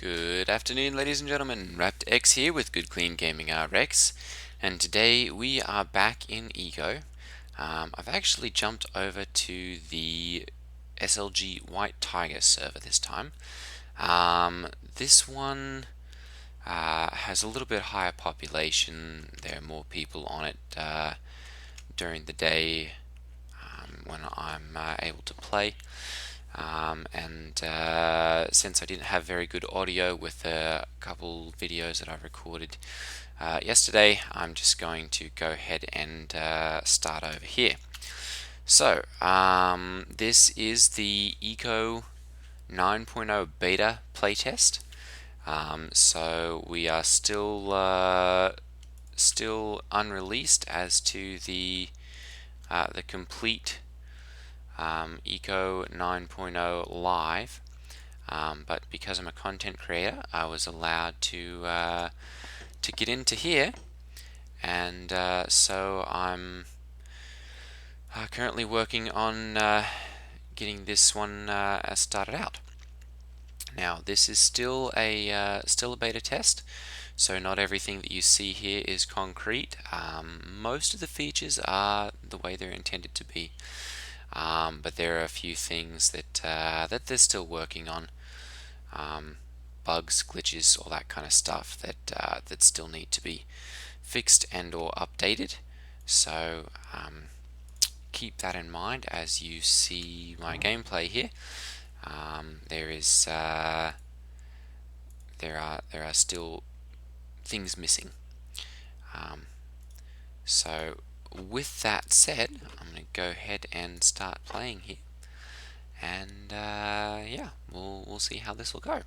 Good afternoon, ladies and gentlemen. Raptor here with Good Clean Gaming RX, and today we are back in Eco. I've actually jumped over to the SLG White Tiger server this time. This one has a little bit higher population. There are more people on it during the day when I'm able to play. Since I didn't have very good audio with a couple videos that I recorded yesterday, I'm just going to go ahead and start over here. So this is the Eco 9.0 beta playtest. So we are still unreleased as to the complete Eco 9.0 live, but because I'm a content creator, I was allowed to get into here, and so I'm currently working on getting this one started out. Now, this is still a beta test, so not everything that you see here is concrete. Most of the features are the way they're intended to be. But there are a few things that they're still working on, bugs, glitches, all that kind of stuff that still need to be fixed and or updated. So keep that in mind as you see my gameplay here. There are still things missing. So with that said, I'm going to go ahead and start playing here, and yeah, we'll see how this will go.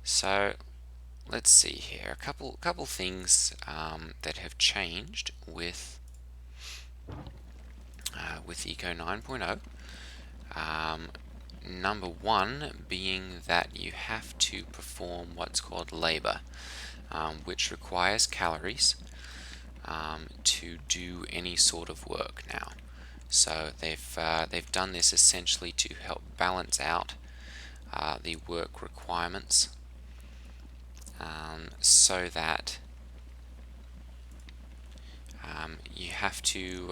So let's see here, a couple things that have changed with Eco 9.0. Number one being that you have to perform what's called labor, which requires calories to do any sort of work now. So they've done this essentially to help balance out the work requirements, so that you have to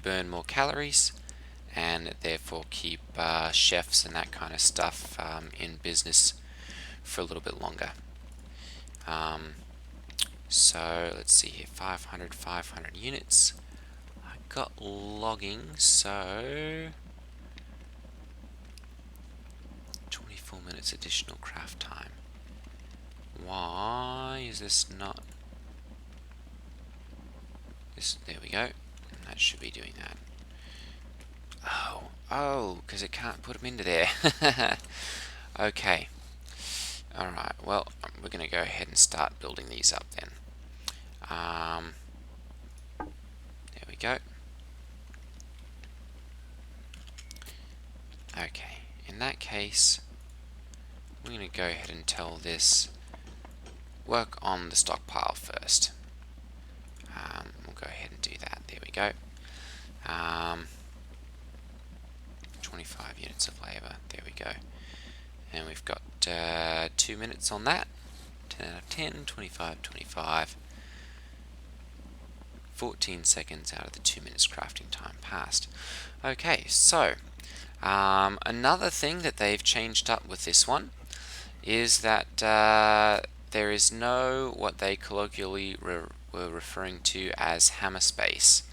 burn more calories, and therefore keep chefs and that kind of stuff in business for a little bit longer. So let's see here, 500 units. I got logging, so 24 minutes additional craft time. Why is this not? There we go. That should be doing that. Oh, because it can't put them into there. Okay. Alright, well, we're going to go ahead and start building these up then. There we go. Okay, in that case, we're going to go ahead and tell this work on the stockpile first. We'll go ahead and do that. There we go. 25 units of labor. There we go. And we've got 2 minutes on that. 10 out of 10, 25, 25. 14 seconds out of the 2 minutes crafting time passed. Okay, so another thing that they've changed up with this one is that there is no what they colloquially were referring to as hammer space.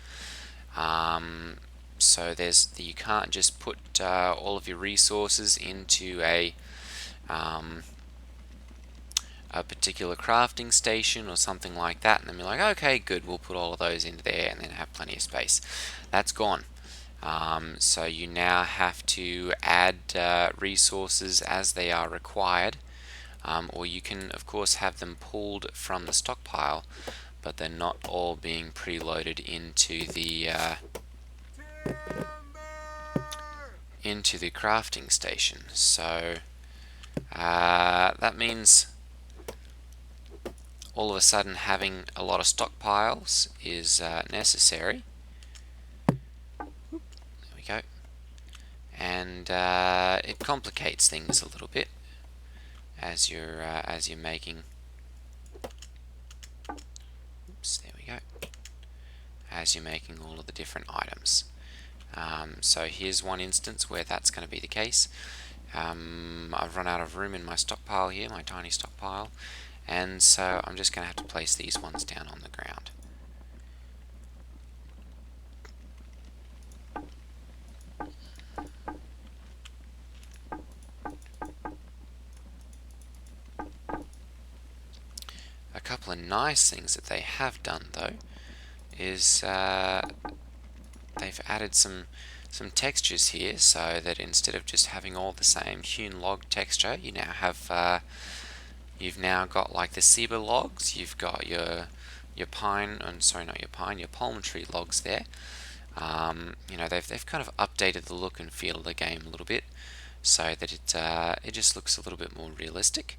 So you can't just put all of your resources into a particular crafting station or something like that, and then be like, okay, good, we'll put all of those into there and then have plenty of space. That's gone. So you now have to add resources as they are required, or you can of course have them pulled from the stockpile, but they're not all being preloaded into the crafting station. So that means all of a sudden having a lot of stockpiles is necessary. There we go. and it complicates things a little bit as you're making. Oops, there we go. As you're making all of the different items. So here's one instance where that's going to be the case. I've run out of room in my stockpile here, my tiny stockpile, and so I'm just going to have to place these ones down on the ground. A couple of nice things that they have done though is they've added some textures here, so that instead of just having all the same hewn log texture, you now have you've now got like the cedar logs, you've got your pine, and sorry, not your pine, your palm tree logs there. You know, they've kind of updated the look and feel of the game a little bit, so that it just looks a little bit more realistic,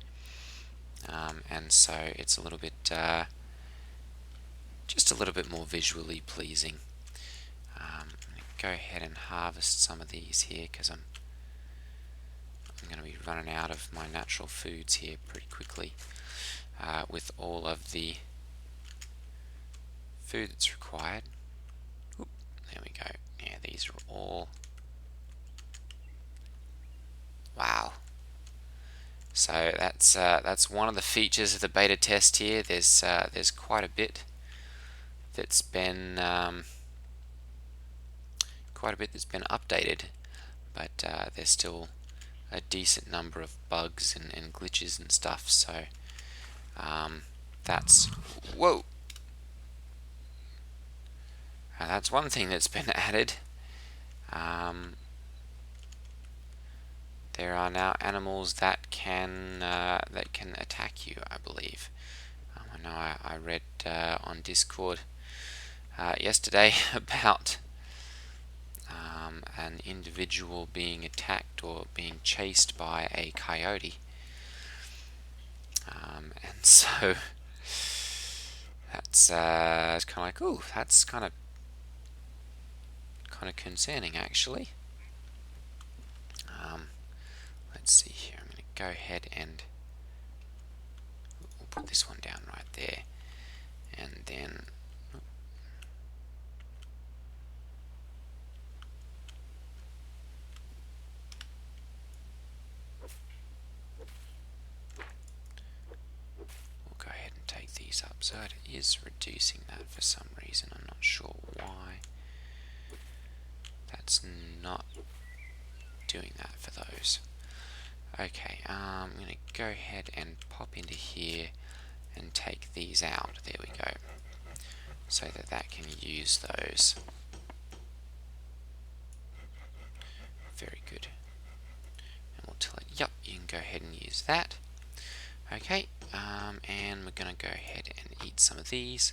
and so it's a little bit just a little bit more visually pleasing. I'm going to go ahead and harvest some of these here because I'm going to be running out of my natural foods here pretty quickly with all of the food that's required. Oop, there we go. Yeah, these are all... Wow. So that's one of the features of the beta test here. There's quite a bit that's been updated, but there's still a decent number of bugs and glitches and stuff. So that's whoa. That's one thing that's been added. There are now animals that can attack you, I believe. I know I read on Discord yesterday about an individual being attacked or being chased by a coyote, and so that's kind of like, ooh, that's kind of concerning actually. Let's see here. I'm going to go ahead and we'll put this one down right there, and then we'll go ahead and take these up. So it is reducing that for some reason. I'm not sure why. That's not doing that for those. Okay, I'm going to go ahead and pop into here and take these out. There we go. So that can use those. Very good. And we'll tell it, yep, you can go ahead and use that. Okay, and we're going to go ahead and eat some of these,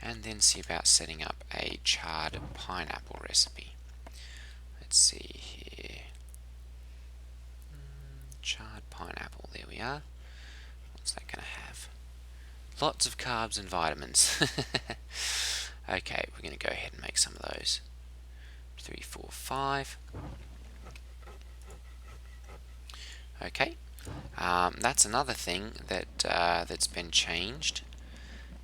and then see about setting up a charred pineapple recipe. Let's see here. Charred pineapple, there we are. What's that going to have? Lots of carbs and vitamins. Okay, we're going to go ahead and make some of those. 3, 4, 5. Okay, that's another thing that that's been changed,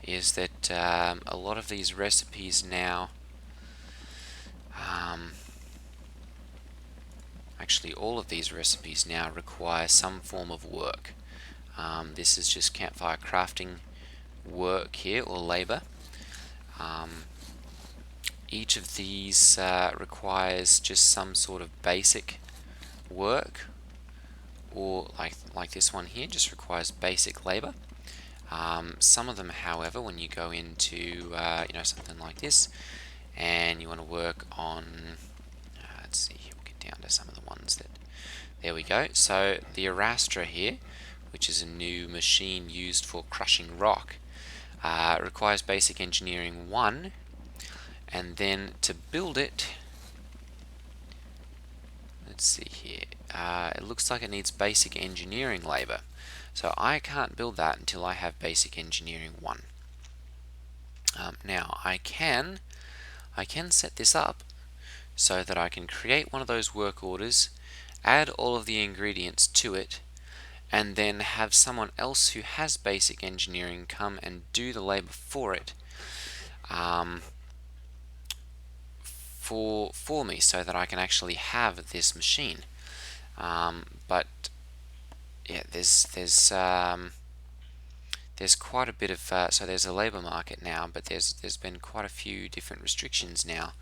is that a lot of these recipes now, actually all of these recipes now require some form of work. This is just campfire crafting work here, or labor. Each of these requires just some sort of basic work, or like this one here just requires basic labor. Some of them, however, when you go into you know, something like this, and you want to work on, let's see here, we'll get down to some of the ones that, there we go. So the Raptor here, which is a new machine used for crushing rock, requires basic engineering 1, and then to build it, let's see here, it looks like it needs basic engineering labor. So I can't build that until I have basic engineering 1. Now I can set this up so that I can create one of those work orders, add all of the ingredients to it, and then have someone else who has basic engineering come and do the labor for it, for me, so that I can actually have this machine. But yeah, there's quite a bit of so there's a labor market now, but there's been quite a few different restrictions now,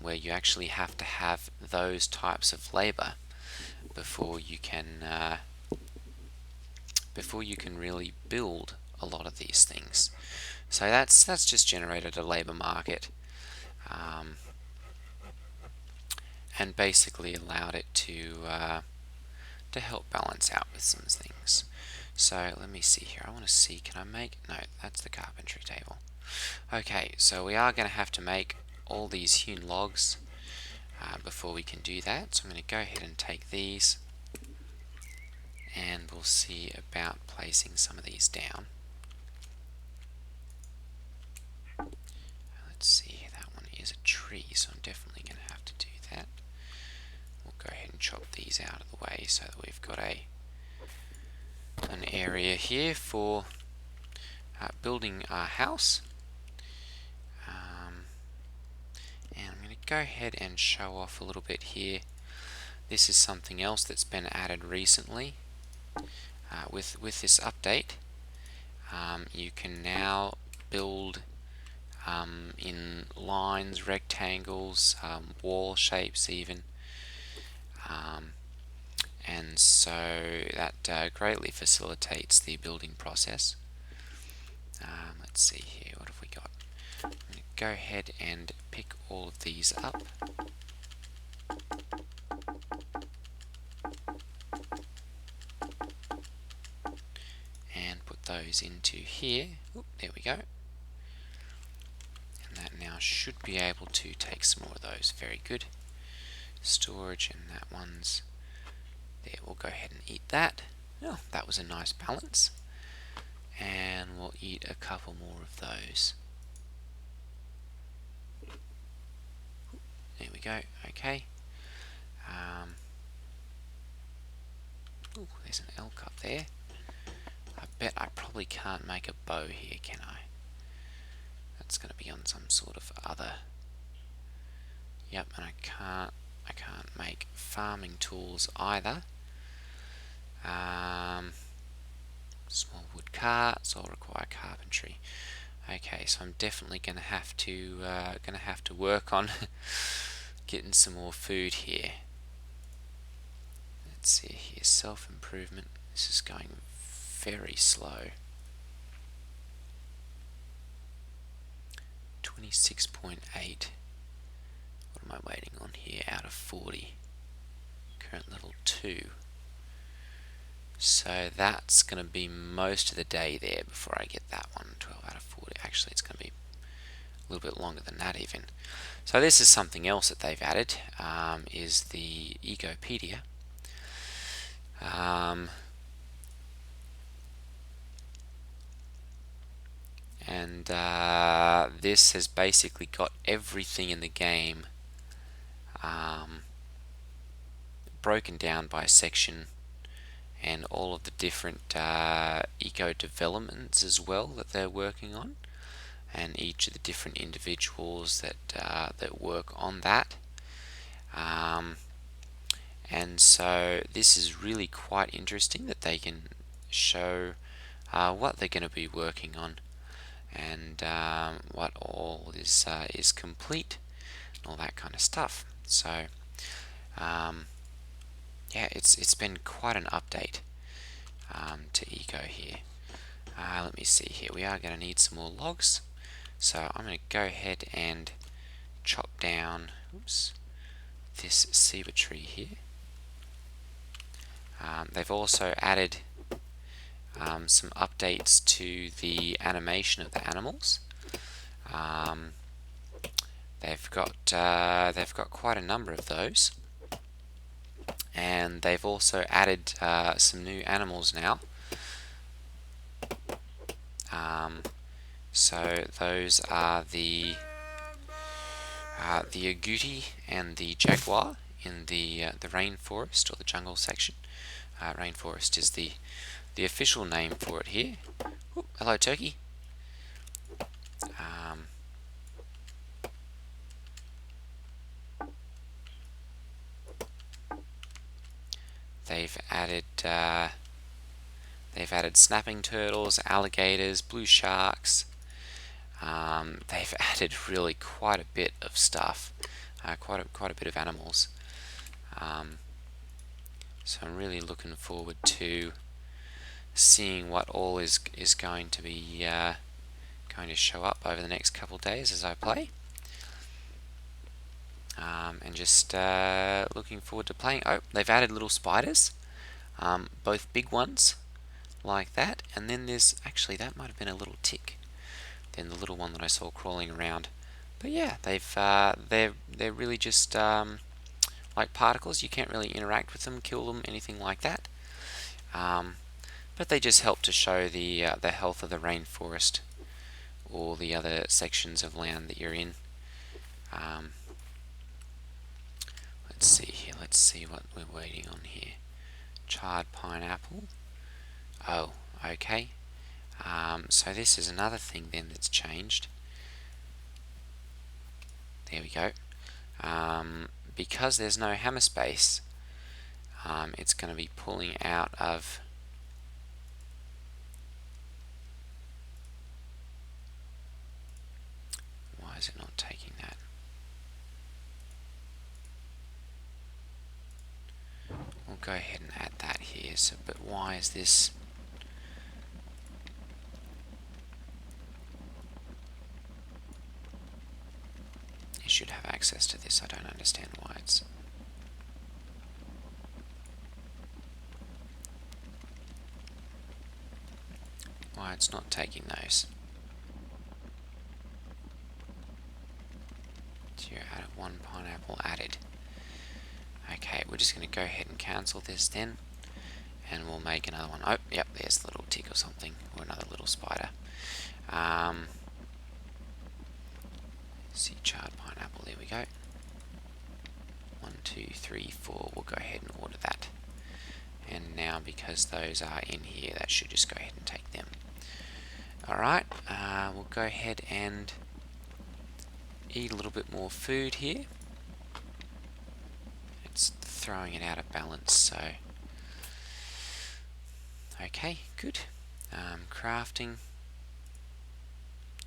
where you actually have to have those types of labor before you can really build a lot of these things. So that's just generated a labor market, and basically allowed it to help balance out with some things. So let me see here. I want to see, can I make, no, that's the carpentry table. Okay, so we are going to have to make all these hewn logs before we can do that. So I'm going to go ahead and take these, and we'll see about placing some of these down. Let's see, that one is a tree, so I'm definitely going to have to do that. We'll go ahead and chop these out of the way so that we've got an area here for building our house. And I'm going to go ahead and show off a little bit here. This is something else that's been added recently with this update. You can now build in lines, rectangles, wall shapes even, and so that greatly facilitates the building process. Let's see here, what have we got? I'm going to go ahead and pick all of these up. And put those into here. Oop, there we go. And that now should be able to take some more of those. Very good. Storage, and that one's there. We'll go ahead and eat that. Oh, that was a nice balance. And we'll eat a couple more of those. There we go. Okay. Ooh, there's an elk up there. I bet I probably can't make a bow here, can I? That's going to be on some sort of other. Yep, and I can't make farming tools either. Small wood carts all require carpentry. Okay, so I'm definitely going to have to work on getting some more food here. Let's see here, self-improvement. This is going very slow. 26.8. What am I waiting on here out of 40? Current level 2. So that's going to be most of the day there before I get that one. 12 out of 40. Actually, it's going to be a little bit longer than that even. So this is something else that they've added, is the Ecopedia. And this has basically got everything in the game broken down by section, and all of the different eco developments as well that they're working on, and each of the different individuals that work on that. And so this is really quite interesting that they can show what they're going to be working on, and what all is complete, and all that kind of stuff. So yeah, it's been quite an update to Eco here. Let me see here. We are going to need some more logs, so I'm going to go ahead and chop down this cedar tree here. They've also added some updates to the animation of the animals. They've got quite a number of those, and they've also added some new animals now. So those are the the agouti and the jaguar in the rainforest or the jungle section. Rainforest is the official name for it here. Oop, hello, turkey. They've added snapping turtles, alligators, blue sharks. They've added really quite a bit of stuff, quite a bit of animals. So I'm really looking forward to seeing what all is going to be going to show up over the next couple of days as I play. And just looking forward to playing. Oh, they've added little spiders, both big ones like that, and then there's actually, that might have been a little tick, then the little one that I saw crawling around. But yeah, they're really just like particles. You can't really interact with them, kill them, anything like that. But they just help to show the health of the rainforest or the other sections of land that you're in. Let's see here. Let's see what we're waiting on here. Charred pineapple. Oh, okay. So this is another thing then that's changed. There we go. Because there's no hammer space, it's going to be pulling out of why is it not taking that? We'll go ahead and add that here. So, but why is this? You should have access to this. I don't understand why it's. Why it's not taking those. So you're out of one pineapple added. Okay, we're just going to go ahead and cancel this then, and we'll make another one. Oh, yep, there's a little tick or something, or another little spider. See, charred pineapple, there we go. 1, 2, 3, 4, we'll go ahead and order that. And now, because those are in here, that should just go ahead and take them. Alright, we'll go ahead and eat a little bit more food here. It's throwing it out of balance, so okay, good. Crafting,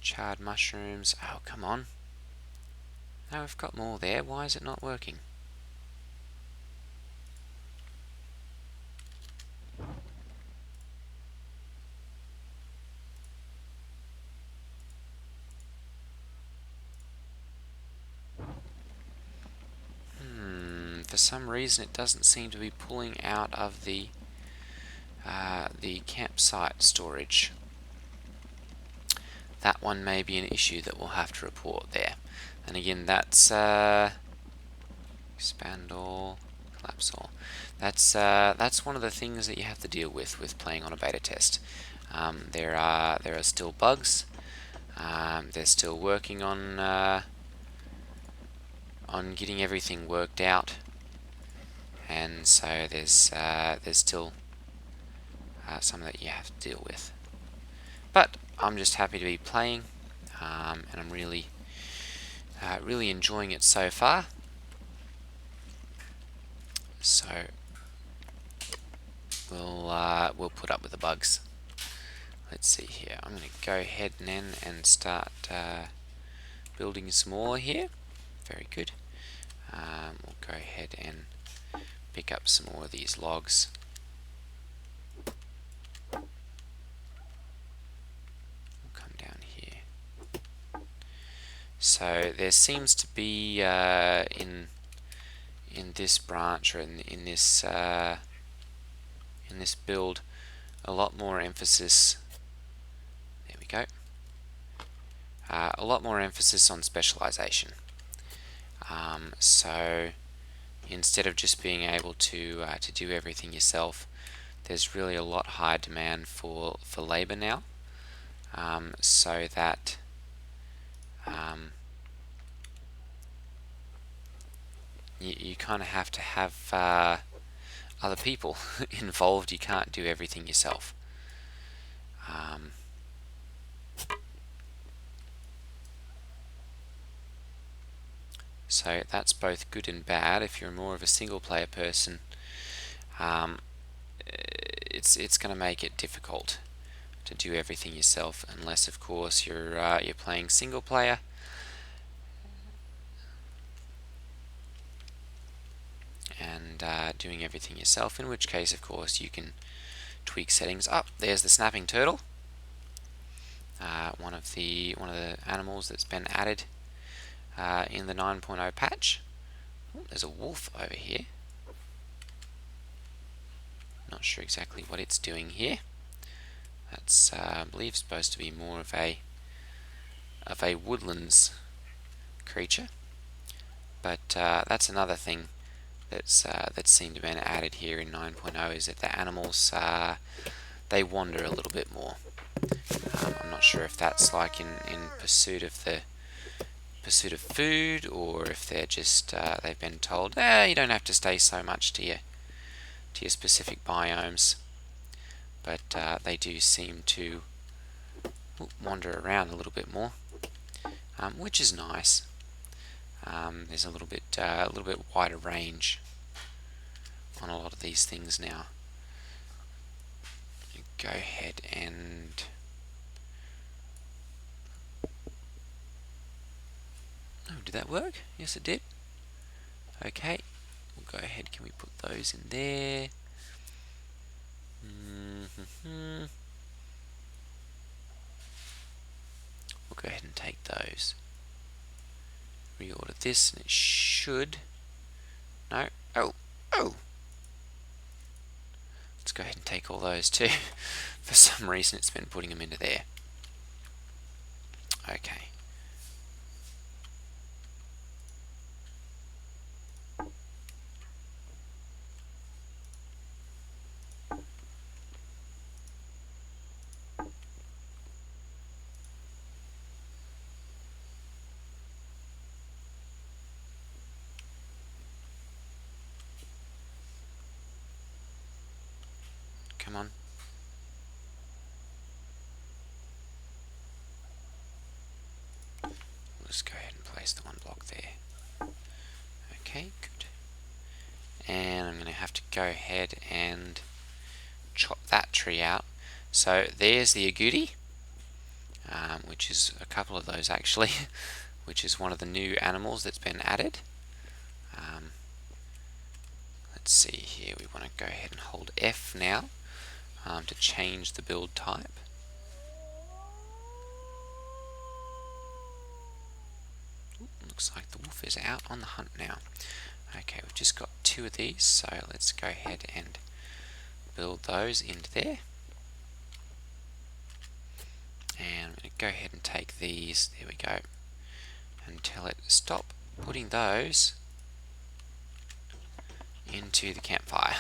charred mushrooms. Oh, come on. No, we've got more there. Why is it not working? For some reason it doesn't seem to be pulling out of the campsite storage. That one may be an issue that we'll have to report there. And again, that's expand all, collapse all. That's one of the things that you have to deal with playing on a beta test. There are still bugs. They're still working on getting everything worked out, and so there's still some that you have to deal with. But I'm just happy to be playing, and I'm really enjoying it so far. So we'll put up with the bugs. Let's see here. I'm going to go ahead and start building some more here. Very good. We'll go ahead and pick up some more of these logs. We'll come down here. So there seems to be in this branch, or in this build, a lot more emphasis. There we go. A lot more emphasis on specialization. So instead of just being able to do everything yourself, there's really a lot higher demand for labor now, so that you kind of have to have other people involved. You can't do everything yourself. So that's both good and bad. If you're more of a single player person, it's going to make it difficult to do everything yourself, unless of course you're playing single player. And doing everything yourself, in which case of course you can tweak settings up. There's the snapping turtle, one of the animals that's been added in the 9.0 patch. Ooh, there's a wolf over here. Not sure exactly what it's doing here. That's I believe supposed to be more of a woodlands creature, but that's another thing that's seemed to have been added here in 9.0, is that the animals they wander a little bit more. I'm not sure if that's like in pursuit of food, or if they're just they've been told, you don't have to stay so much to your specific biomes, but they do seem to wander around a little bit more, which is nice. There's a little bit wider range on a lot of these things now. Go ahead and did that work? Yes, it did. Okay, we'll go ahead. Can we put those in there? We'll go ahead and take those. Reorder this, and it should. No. Oh. Let's go ahead and take all those too. For some reason, it's been putting them into there. Okay. Come on. We'll just go ahead and place the one block there. Okay, good. And I'm going to have to go ahead and chop that tree out. So there's the agouti, which is a couple of those actually, which is one of the new animals that's been added. Let's see here, we want to go ahead and hold F now to change the build type. Ooh, looks like the wolf is out on the hunt now. Okay, we've just got 2 of these, so let's go ahead and build those into there. And I'm going to go ahead and take these, there we go, and tell it stop putting those into the campfire.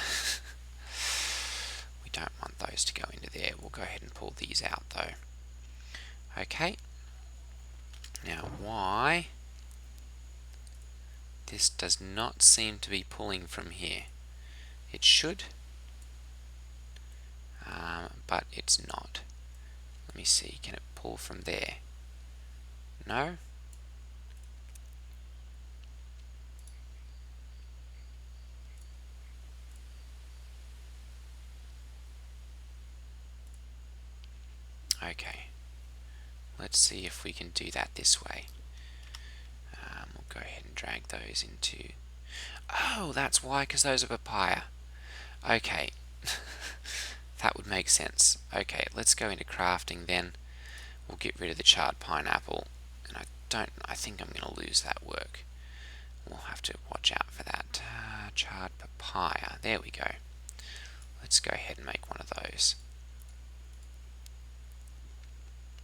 We don't want those to go into there. We'll go ahead and pull these out though. Okay. Now why this does not seem to be pulling from here? It should, but it's not. Let me see, can it pull from there? No? Okay, let's see if we can do that this way. We'll go ahead and drag those into... Oh, that's why, because those are papaya. Okay, that would make sense. Okay, let's go into crafting then. We'll get rid of the charred pineapple, and I think I'm going to lose that work. We'll have to watch out for that. Charred papaya, there we go. Let's go ahead and make one of those.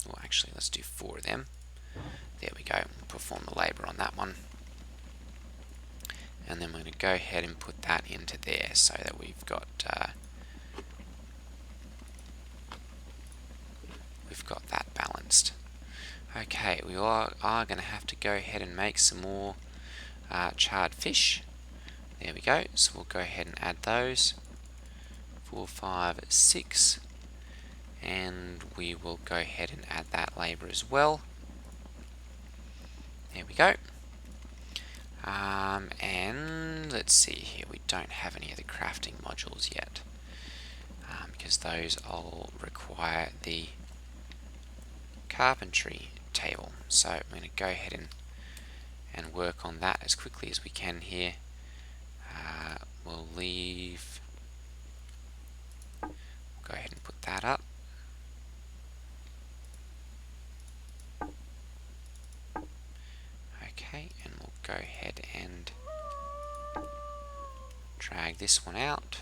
Well, actually, let's do 4 of them. There we go. We'll perform the labour on that one. And then we're going to go ahead and put that into there so that we've got that balanced. Okay, we are going to have to go ahead and make some more charred fish. There we go. So we'll go ahead and add those. 4, 5, 6. And we will go ahead and add that labor as well. There we go. And let's see here, we don't have any of the crafting modules yet, because those all require the carpentry table. So I'm going to go ahead and work on that as quickly as we can here. We'll go ahead and put that up. Okay, and we'll go ahead and drag this one out.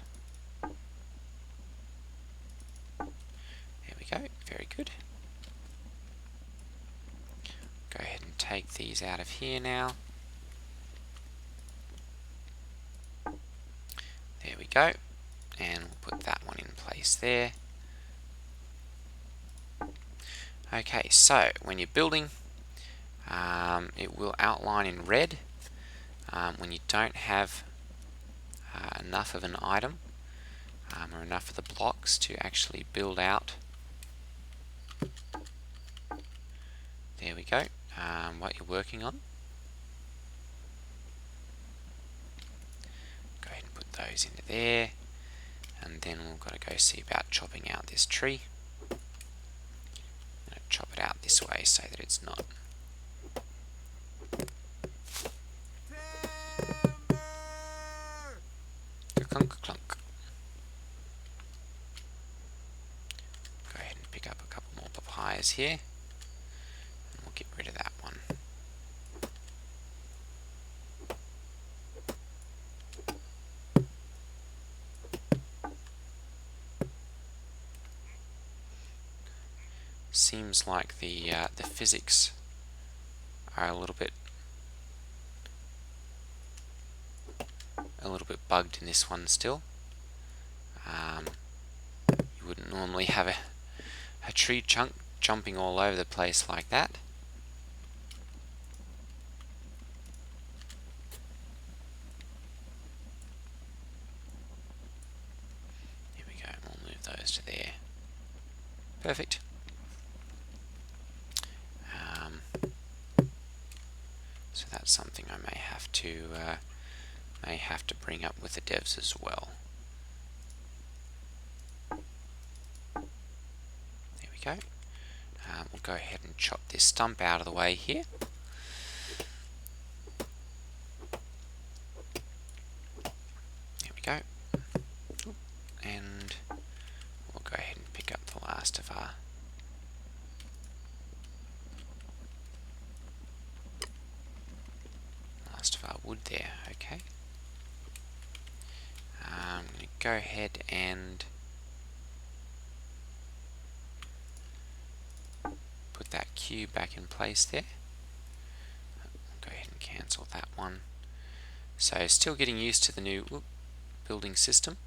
There we go, very good. Go ahead and take these out of here now. There we go, and we'll put that one in place there. Okay, so when you're building, it will outline in red when you don't have enough of an item or enough of the blocks to actually build out. There we go, what you're working on. Go ahead and put those into there, and then we've got to go see about chopping out this tree. I'm going to chop it out this way so that it's not clunk clunk. Go ahead and pick up a couple more papayas here, and we'll get rid of that one. Seems like the physics are a little bit bugged in this one still. You wouldn't normally have a tree chunk jumping all over the place like that. Here we go, we'll move those to there. Perfect. So that's something I may have to bring up with the devs as well. There we go. We'll go ahead and chop this stump out of the way here. There we go. And we'll go ahead and pick up the last of our wood there. Okay. I'm going to go ahead and put that cube back in place there. Go ahead and cancel that one. So still getting used to the new building system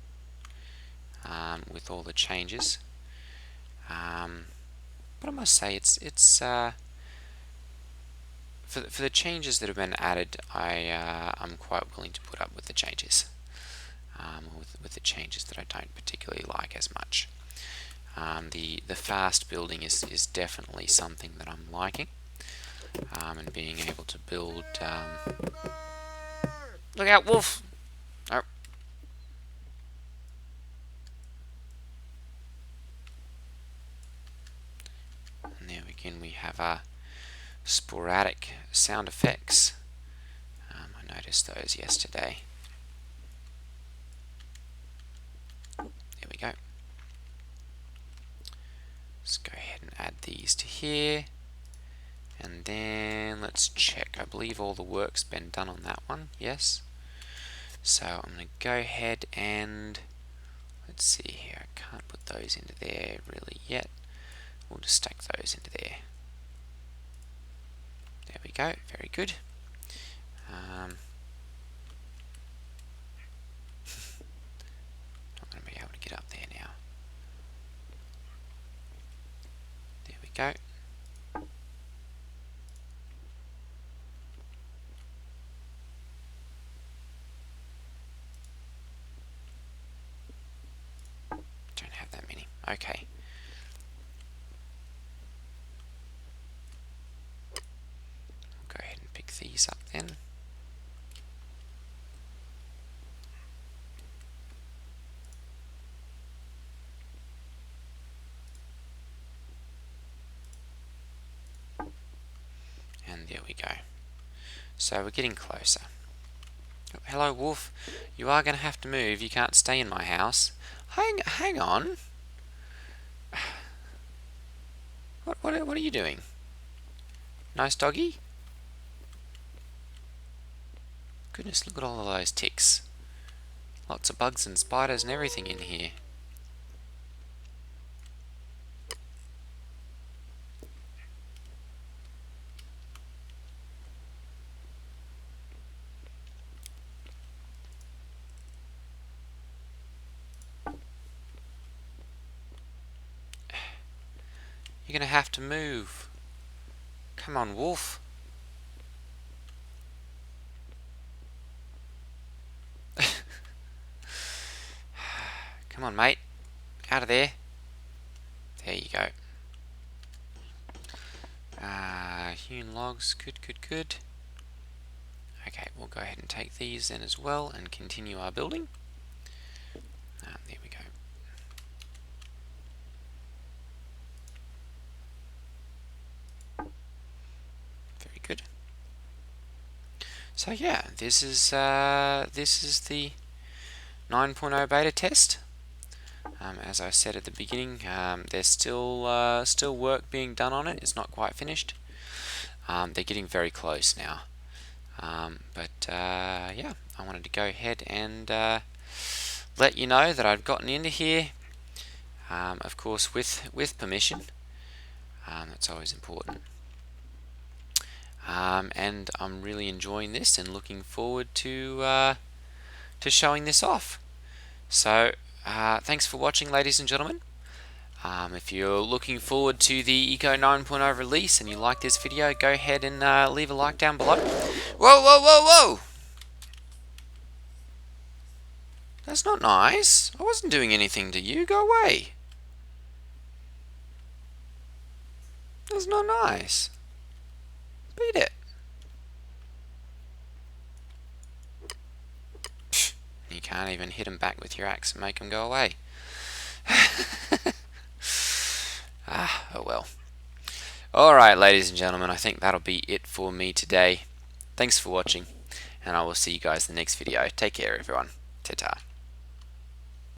with all the changes. But I must say it's for the changes that have been added, I'm quite willing to put up with the changes. With the changes that I don't particularly like as much. The fast building is definitely something that I'm liking, and being able to build. Look out, wolf! Oh. And there again we have our sporadic sound effects. I noticed those yesterday. There we go. Let's go ahead and add these to here, and then let's check. I believe all the work's been done on that one. Yes. So I'm going to go ahead and let's see here. I can't put those into there really yet. We'll just stack those into there. There we go. Very good. Not going to be able to get up there now. There we go. Okay. Go ahead and pick these up then. And there we go. So we're getting closer. Oh, hello, wolf. You are going to have to move. You can't stay in my house. Hang on. What are you doing? Nice doggy? Goodness, look at all of those ticks. Lots of bugs and spiders and everything in here. You're going to have to move. Come on, wolf. Come on, mate. Out of there. There you go. Hewn logs. Good, good, good. Okay, we'll go ahead and take these then as well and continue our building. There we go. Very good. So yeah, this is the 9.0 beta test. As I said at the beginning, there's still work being done on it. It's not quite finished. They're getting very close now. Yeah, I wanted to go ahead and let you know that I've gotten into here. Of course, with permission. That's always important. And I'm really enjoying this and looking forward to showing this off. So, thanks for watching, ladies and gentlemen. If you're looking forward to the Eco 9.0 release and you like this video, go ahead and leave a like down below. Whoa, whoa, whoa, whoa! That's not nice. I wasn't doing anything to you. Go away. That's not nice. Beat it. You can't even hit him back with your axe and make him go away. Oh well. Alright, ladies and gentlemen, I think that'll be it for me today. Thanks for watching, and I will see you guys in the next video. Take care, everyone. Ta-ta.